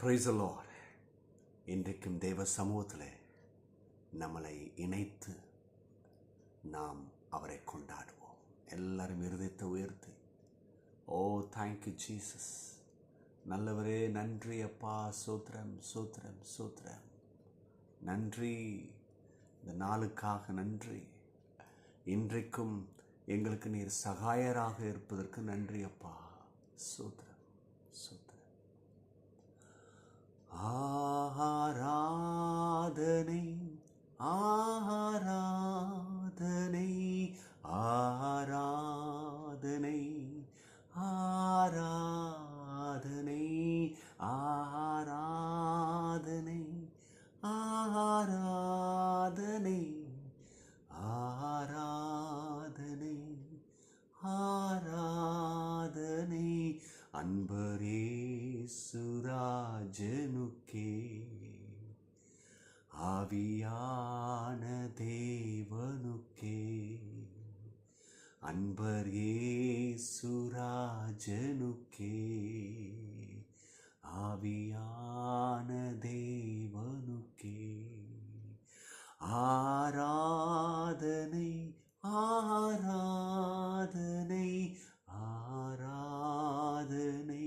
Praise the Lord. இன்றைக்கும் தேவ சமூகத்தில் நம்மளை இணைத்து நாம் அவரை கொண்டாடுவோம். எல்லாரும் இருதயத்தை உயர்த்தி, ஓ தேங்க்யூ ஜீசஸ், நல்லவரே, நன்றி அப்பா, சோத்திரம் சோத்திரம் சோத்திரம், நன்றி இந்த நாளுக்காக நன்றி. இன்றைக்கும் எங்களுக்கு நீர் சகாயராக இருப்பதற்கு நன்றி அப்பா, சோத்திரம் சோத்திரம். ஆராதனை ஆராதனை ஆராதனை ஆராதனை ஆராதனை ஆராதனை ஆராதனை ஆராதனை அன்பரேசுராஜனுக்கே, ஆவியான தேவனுக்கே, அன்பரேசுராஜனுக்கே, ஆவியான தேவனுக்கே ஆராதனை ஆராதனை ஆராதனை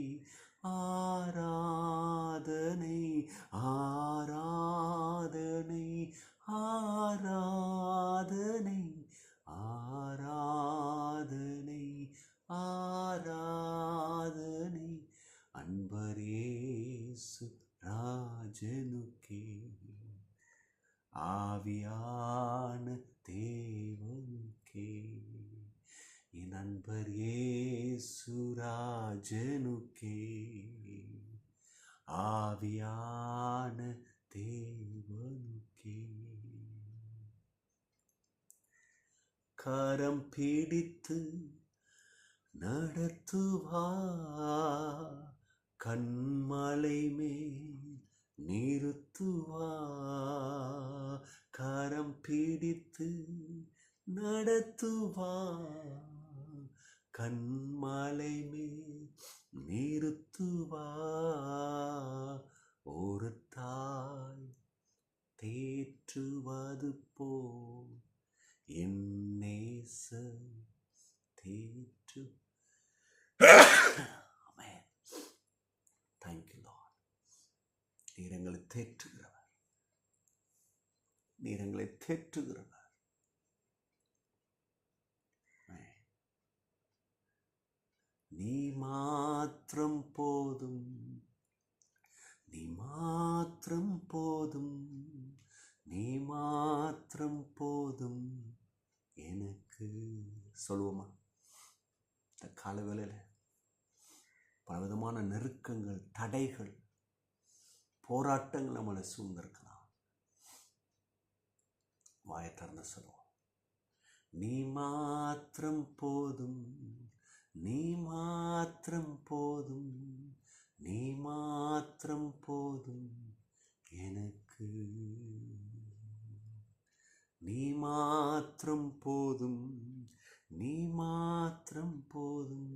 ஆராதனை ஆராதனை ஆராதனை ஆராதனை ஆராதனை அன்பரேசு ராஜனுக்கே, ஆவியான தேவனுக்கே, என் அன்பர் இயேசுராஜனுக்கே, ஆவியான தேவனுக்கே. கரம் பிடித்து நடத்துவார், கண்மலை மேல் நிறுத்துவார், கரம் பிடித்து நடத்துவார், கண்மலை மேல் நிறுத்துவார். ஒரு தாய் தேற்றுவது போல் என் நேசர் தேற்று. Thank you Lord. நீர் எங்களை தேற்றுகிறவர், நீர் எங்களை தேற்றுகிறவர். நீ மாத்திரம் போதும், நீ மாத்திரம் போதும், நீ மாத்திரம் போதும் எனக்கு. சொல்லுவோமா? இந்த காலவேளையில் பலவிதமான நெருக்கங்கள், தடைகள், போராட்டங்கள் நம்மளை சூழ்ந்திருக்கலாம். வாயை திறந்து சொல்லுவோம், நீ மாத்திரம் போதும், நீ மாத்திரம் போதும், நீ மாத்திரம் போதும் எனக்கு. நீ மாத்திரம் போதும், நீ மாத்திரம் போதும்,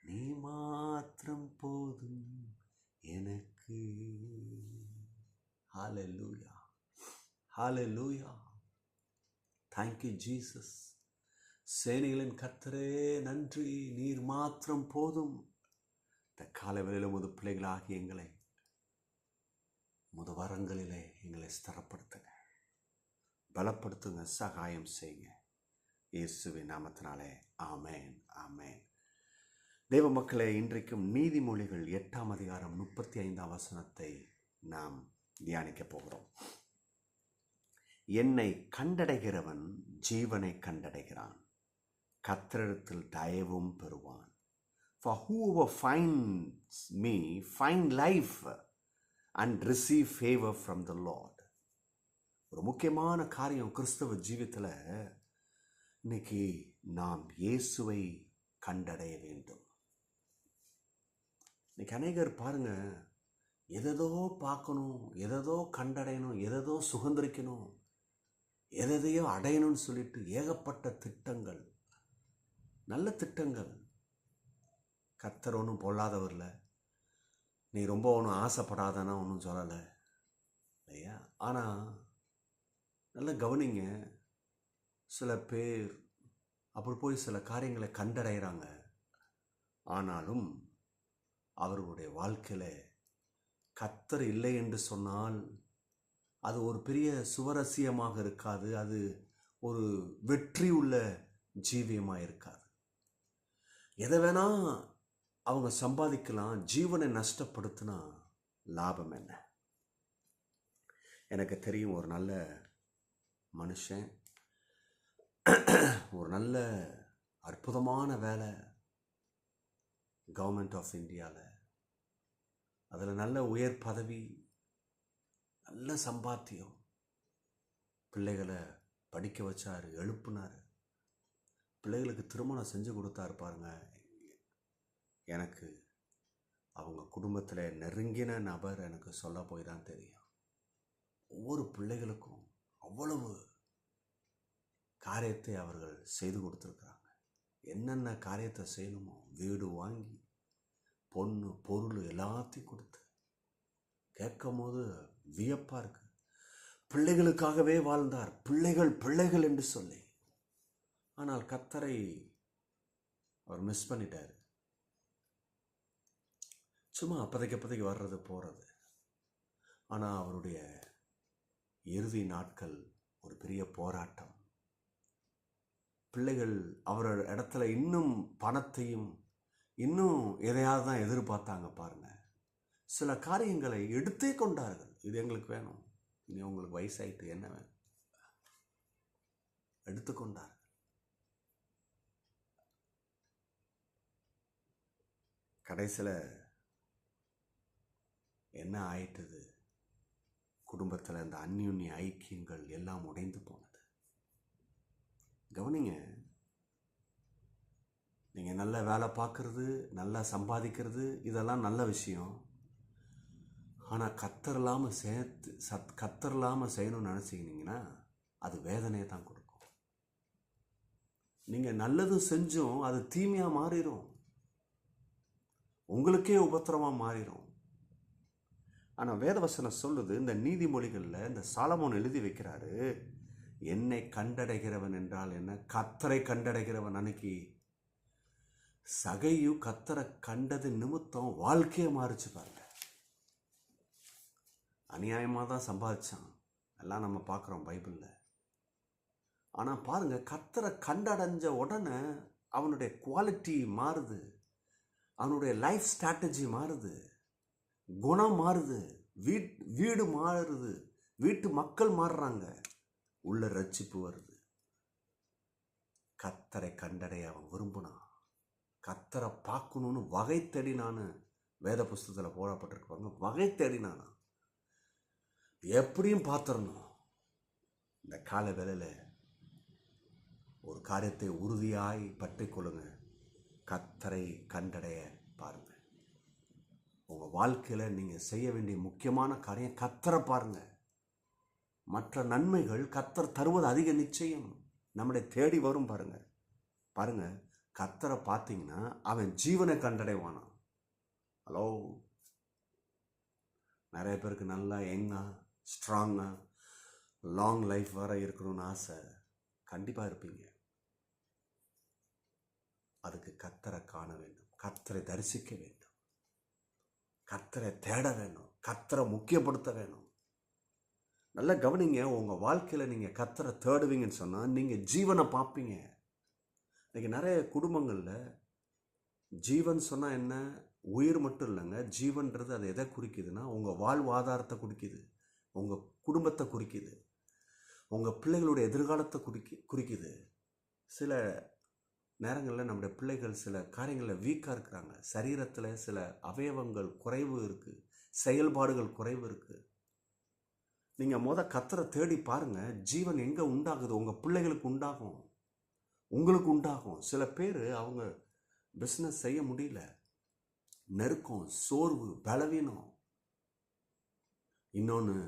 நீ மாத்திரம் போதும் எனக்கு. ஹல்லேலூயா, ஹல்லேலூயா. Thank you Jesus. சேனைகளின் கர்த்தரே நன்றி, நீர் மாத்திரம் போதும். இந்த காலவேளையில் உமது பிள்ளைகளாகி எங்களை உமது வரங்களிலே எங்களை ஸ்திரப்படுத்துங்க, பலப்படுத்துங்க, சகாயம் செய்யுங்க. இயேசுவின் நாமத்தினாலே ஆமேன், ஆமேன். தேவ மக்களே, இன்றைக்கும் நீதிமொழிகள் 8ஆம் அதிகாரம் 35ஆம் வசனத்தை நாம் தியானிக்க போகிறோம். என்னை கண்டடைகிறவன் ஜீவனை கண்டடைகிறான், கர்த்தரிடத்தில் தயவும் பெறுவான். For whoever finds me find life and receive favor from the Lord. ஒரு முக்கியமான காரியம் கிறிஸ்தவ ஜீவியத்தில் இன்னைக்கு நாம் இயேசுவை கண்டடைய வேண்டும். இன்னைக்கு அநேகர் பாருங்க, எதோ பார்க்கணும், எதோ கண்டடையணும், எதோ சுதந்திரிக்கணும், எதையோ அடையணும்னு சொல்லிட்டு ஏகப்பட்ட திட்டங்கள், நல்ல திட்டங்கள். கர்த்தர் ஒன்றும் பொல்லாதவரில், நீ ரொம்ப ஒன்றும் ஆசைப்படாதன்னா ஒன்றும் சொல்லலை இல்லையா? ஆனால் நல்லா கவனிங்க, சில பேர் அப்படி போய் சில காரியங்களை கண்டடைகிறாங்க. ஆனாலும் அவர்களுடைய வாழ்க்கையில் கர்த்தர் இல்லை என்று சொன்னால் அது ஒரு பெரிய சுவரசியமாக இருக்காது. அது ஒரு வெற்றி உள்ள ஜீவியமாக இருக்காது. எதை வேணா அவங்க சம்பாதிக்கலாம், ஜீவனை நஷ்டப்படுத்தினா லாபம் என்ன? எனக்கு தெரியும் ஒரு நல்ல மனுஷன், ஒரு நல்ல அற்புதமான வேலை கவர்மெண்ட் ஆஃப் இந்தியாவில், அதில் நல்ல உயர் பதவி, நல்ல சம்பாத்தியம், பிள்ளைகளை படிக்க வச்சார், எழுப்புனார், பிள்ளைகளுக்கு திருமணம் செஞ்சு கொடுத்தாரு. பாருங்க, எனக்கு அவங்க குடும்பத்தில் நெருங்கின நபர் எனக்கு சொல்ல போய் தான் தெரியும். ஒவ்வொரு பிள்ளைகளுக்கும் அவ்வளவு காரியத்தை அவர்கள் செய்து கொடுத்துருக்குறாங்க. என்னென்ன காரியத்தை செய்யணுமோ வீடு வாங்கி பொண்ணு பொருள் எல்லாத்தையும் கொடுத்து கேட்கும் போது வியப்பாக இருக்கு. பிள்ளைகளுக்காகவே வாழ்ந்தார், பிள்ளைகள் பிள்ளைகள் என்று சொல்லி. ஆனால் கர்த்தரை அவர் மிஸ் பண்ணிட்டார். சும்மா அப்பதைக்கு வர்றது போகிறது. ஆனால் அவருடைய இறுதி நாட்கள் ஒரு பெரிய போராட்டம். பிள்ளைகள் அவர் இடத்துல இன்னும் பணத்தையும் இன்னும் எதையாவது தான் எதிர்பார்த்தாங்க. பாருங்க, சில காரியங்களை எடுத்தே கொண்டார்கள். இது எங்களுக்கு வேணும், இனி உங்களுக்கு வயசாயிட்டு என்ன வேணும், எடுத்துக்கொண்டார்கள். கடைசியில் என்ன ஆயிட்டது? குடும்பத்தில் இந்த அந்யுன்ய ஐக்கியங்கள் எல்லாம் உடைந்து போனது. கவனிங்க, நீங்கள் நல்ல வேலை பார்க்குறது, நல்லா சம்பாதிக்கிறது, இதெல்லாம் நல்ல விஷயம். ஆனால் கர்த்தர் இல்லாமல் செய்யணும்னு நினச்சிக்கினீங்கன்னா அது வேதனையை தான் கொடுக்கும். நீங்கள் நல்லது செஞ்சும் அது தீமையாக மாறிடும், உங்களுக்கே உபத்திரமாக மாறிடும். ஆனால் வேதவசனம் சொல்லுது, இந்த நீதிமொழிகளில் இந்த சாலமோன் எழுதி வைக்கிறாரு, என்னை கண்டடைகிறவன் என்றால் என்ன? கர்த்தரை கண்டடைகிறவன். அன்னைக்கு சகையு கர்த்தரை கண்டது நிமித்தம் வாழ்க்கையை மாறிச்சு பாருங்க. அநியாயமாக தான் சம்பாதிச்சான், எல்லாம் நம்ம பார்க்குறோம் பைபிளில். ஆனால் பாருங்க, கர்த்தரை கண்டடைஞ்ச உடனே அவனுடைய குவாலிட்டி மாறுது, அவனுடைய லைஃப் ஸ்ட்ராட்டஜி மாறுது, குணம் மாறுது, வீடு மாறுது, வீட்டு மக்கள் மாறுறாங்க, உள்ள ரட்சிப்பு வருது. கர்த்தரை கண்டடைய அவன் விரும்பினான், கர்த்தரை பார்க்கணுன்னு வகை தேடினான்னு வேத புஸ்தகத்தில் போடப்பட்டிருப்பாங்க. வகை தேடினானா எப்படியும் பார்த்துடணும். இந்த கால வேளையில் ஒரு காரியத்தை உறுதியாய் பற்றி கொள்ளுங்க, கர்த்தரை கண்டடைய பாருங்க. உங்கள் வாழ்க்கையில் நீங்கள் செய்ய வேண்டிய முக்கியமான காரியம் கர்த்தரை பாருங்க. மற்ற நன்மைகள் கர்த்தர் தருவது அதிக நிச்சயம் நம்மளை தேடி வரும். பாருங்க, கர்த்தரை பார்த்தீங்கன்னா அவன் ஜீவனை கண்டடைவானா. ஹலோ, நிறைய பேருக்கு நல்லா யங்காக ஸ்ட்ராங்காக லாங் லைஃப் வர இருக்கணும்னு ஆசை, கண்டிப்பாக இருப்பீங்க. அதுக்கு கர்த்தரை காண வேண்டும், கர்த்தரை தரிசிக்க வேண்டும், கர்த்தரை தேட வேண்டும், கர்த்தரை முக்கியப்படுத்த வேணும். நல்லா கவனிங்க, உங்கள் வாழ்க்கையில் நீங்கள் கர்த்தரை தேடுவீங்கன்னு சொன்னால் நீங்கள் ஜீவனை பார்ப்பீங்க. இன்றைக்கி நிறைய குடும்பங்களில் ஜீவன் சொன்னால் என்ன? உயிர் மட்டும் இல்லைங்க, ஜீவன்றது அது எதை குறிக்குதுன்னா உங்கள் வாழ்வாதாரத்தை குறிக்குது, உங்கள் குடும்பத்தை குறிக்குது, உங்கள் பிள்ளைகளுடைய எதிர்காலத்தை குறிக்குது. சில நேரங்களில் நம்முடைய பிள்ளைகள் சில காரியங்களில் வீக்காக இருக்கிறாங்க, சரீரத்தில் சில அவயவங்கள் குறைவு இருக்குது, செயல்பாடுகள் குறைவு இருக்குது. நீங்கள் கர்த்தரை தேடி பாருங்கள், ஜீவன் எங்கே உண்டாகுது? உங்கள் பிள்ளைகளுக்கு உண்டாகும், உங்களுக்கு உண்டாகும். சில பேர் அவங்க பிஸ்னஸ் செய்ய முடியல, நெருக்கம், சோர்வு, பலவீனம், இன்னொன்று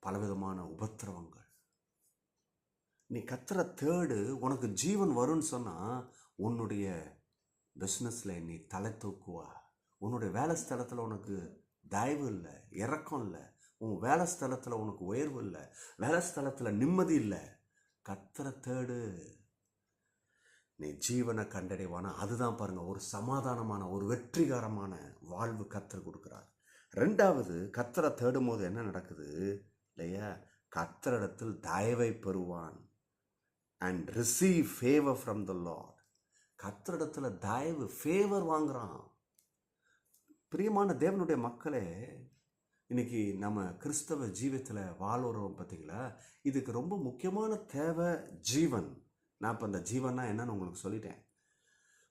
பலவிதமான உபத்திரவங்கள். நீ கர்த்தரை தேடு, உனக்கு ஜீவன் வரும்னு சொன்னால் உன்னுடைய பிஸ்னஸில் நீ தலை தூக்குவா, உன்னுடைய வேலை ஸ்தலத்தில் உனக்கு தயவு இல்லை, இரக்கம் இல்லை. உன் வேலை ஸ்தலத்தில் உனக்கு உயர்வு இல்லை, வேலை ஸ்தலத்தில் நிம்மதி இல்லை. கர்த்தரை தேடு, நீ ஜீவனை கண்டடைவானா. அதுதான் பாருங்க, ஒரு சமாதானமான ஒரு வெற்றிகரமான வாழ்வு கர்த்தர் கொடுக்குறார். ரெண்டாவது, கர்த்தரை தேடும் போது என்ன நடக்குது இல்லையா? கர்த்தரிடத்தில் தயவை பெறுவான். And receive favour from the Lord. கர்த்தரிடத்தில் தயவு, ஃபேவர் வாங்குறான். பிரியமான தேவனுடைய மக்களே, இன்னைக்கு நம்ம கிறிஸ்தவ ஜீவத்தில் வாழ்கிறோம் பார்த்தீங்களா? இதுக்கு ரொம்ப முக்கியமான தேவை ஜீவன். நான் இப்போ அந்த ஜீவன்னா என்னன்னு உங்களுக்கு சொல்லிட்டேன்.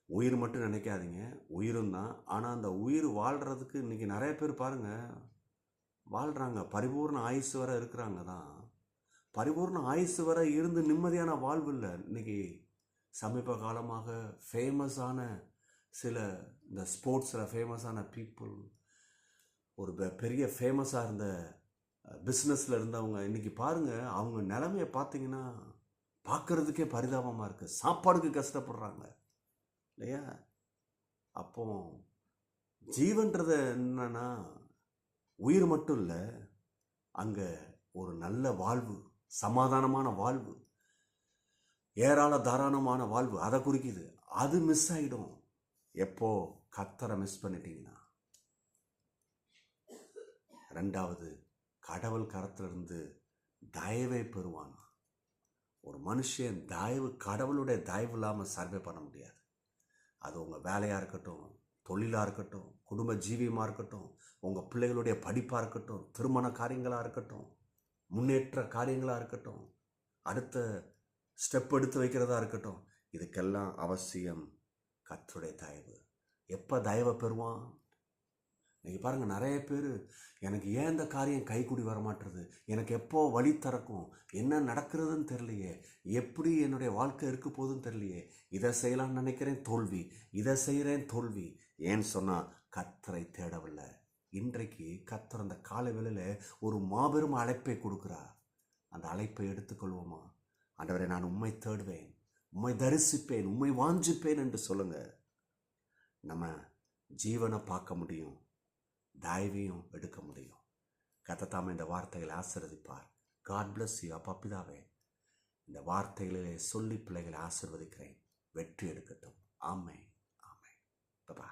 உயிர் மட்டும் நினைக்காதீங்க, உயிரும் தான். ஆனால் அந்த உயிர் வாழ்கிறதுக்கு இன்றைக்கி நிறைய பேர் பாருங்கள் வாழ்கிறாங்க, பரிபூர்ண ஆயுசு வரை இருக்கிறாங்க தான். பரிபூர்ண ஆயுசு வரை இருந்து நிம்மதியான வாழ்வு இல்லை. இன்றைக்கி சமீப காலமாக ஃபேமஸான சில இந்த ஸ்போர்ட்ஸில் ஃபேமஸான பீப்புள், ஒரு பெரிய ஃபேமஸாக இருந்த பிஸ்னஸில் இருந்தவங்க, இன்றைக்கி பாருங்கள் அவங்க நிலைமையை பார்த்தீங்கன்னா பார்க்குறதுக்கே பரிதாபமாக இருக்குது. சாப்பாடுக்கு கஷ்டப்படுறாங்க இல்லையா? அப்போ ஜீவன்றது என்னன்னா உயிர் மட்டும் இல்லை, அங்கே ஒரு நல்ல வாழ்வு, சமாதானமான வாழ்வு, ஏராள தாராளமான வாழ்வு, அதை குறிக்குது. அது மிஸ் ஆகிடும் எப்போ கர்த்தரை மிஸ் பண்ணிட்டீங்கன்னா. ரெண்டாவது, கடவுள் கரத்திலிருந்து தயவை பெறுவான். ஒரு மனுஷன் தயவு, கடவுளுடைய தயவு இல்லாமல் சர்வே பண்ண முடியாது. அது உங்கள் வேலையாக இருக்கட்டும், தொழிலாக இருக்கட்டும், குடும்ப ஜீவியமாக இருக்கட்டும், உங்கள் பிள்ளைகளுடைய படிப்பாக இருக்கட்டும், திருமண காரியங்களாக இருக்கட்டும், முன்னேற்ற காரியங்களாக இருக்கட்டும், அடுத்த ஸ்டெப் எடுத்து வைக்கிறதா இருக்கட்டும், இதுக்கெல்லாம் அவசியம் கர்த்தருடைய தயவு. எப்போ தயவை பெறுவான்? நீங்கள் பாருங்கள், நிறைய பேர் எனக்கு ஏன் இந்த காரியம் கைக்கூடி வர மாட்டுறது, எனக்கு எப்போ வழி திறக்கும், என்ன நடக்கிறதுன்னு தெரியலையே, எப்படி என்னுடைய வாழ்க்கை இருக்க போகுதுன்னு தெரியலையே, இதை செய்யலான்னு நினைக்கிறேன் தோல்வி, இதை செய்கிறேன் தோல்வி. ஏன்னு சொன்னால் கர்த்தரை தேடவில்லை. இன்றைக்கு கர்த்தர் அந்த காலை வேளையில் ஒரு மாபெரும் அழைப்பை கொடுக்குறார். அந்த அழைப்பை எடுத்துக்கொள்வோமா? ஆண்டவரே, நான் உம்மை தேடுவேன், உம்மை தரிசிப்பேன், உம்மை வாஞ்சிப்பேன் என்று சொல்லுங்க. நம்ம ஜீவனை பார்க்க முடியும், தயவையும் எடுக்க முடியும். கர்த்தர் இந்த வார்த்தைகளை ஆசீர்வதிப்பார். God bless you. அப்பா பிதாவே, இந்த வார்த்தைகளிலே சொல்லி பிள்ளைகளை ஆசீர்வதிக்கிறேன். வெற்றி எடுக்கட்டும். ஆமென், ஆமென். பை.